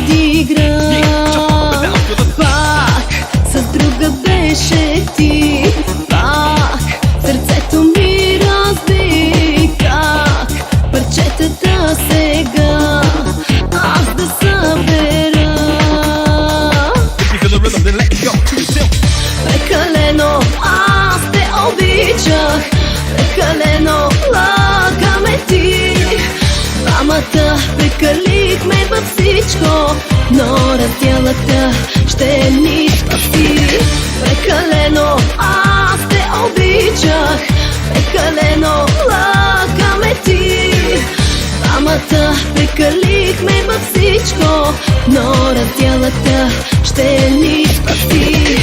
подигра. Пак с друга беше ти, пак сърцето ми разби. Как парчетата сега аз да събера. Прекалено аз те обичах, прекалено лъгаме ти. Двамата прекалихме във всичко, но разделата ще ни спаси. Прекалено аз те обичах, прекалено лъгаме ти. Двамата прекалихме във всичко, но разделата ще ни спаси.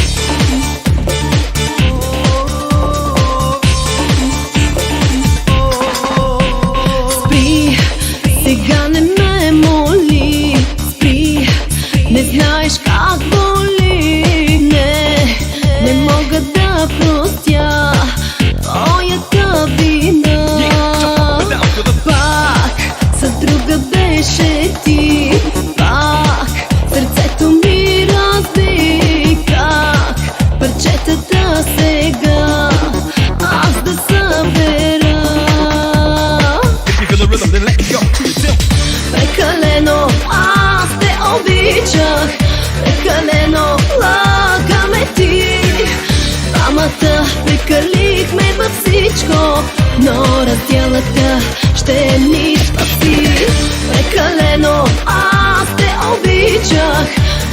Сега не ме моли, спри, не знаеш как боли. Не мога да простя твоята вина. Пак с друга беше ти, пак сърцето ми разби. Как парчетата сега аз да събера. Прекалено аз те обичах, прекалено лъгаме ти. Двамата прекалихме във всичко, но разделата ще ни спаси. Прекалено аз те обичах,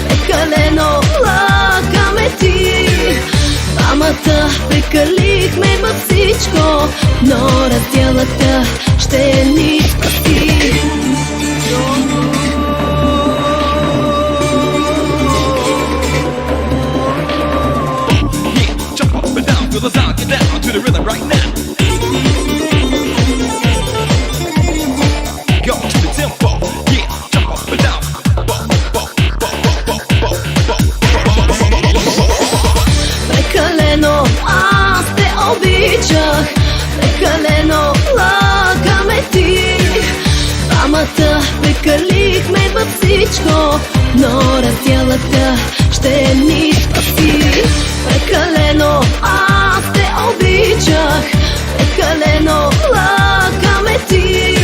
прекалено лъгаме ти. Двамата прекалихме във всичко, но разделата ще ни спаси. Feel the sound, get down to the rhythm right now. Go to the tempo, yeah, jump up and down. Прекалено аз те обичах, прекалено лъгаме ти. Двамата прекалихме във всичко, но разделата ще ни спаси. Прекалено аз те обичах, прекалено лъгаме ти.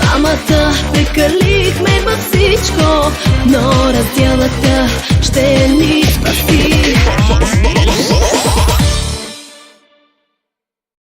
Двамата прекалихме във всичко, но разделата ще ни спаси.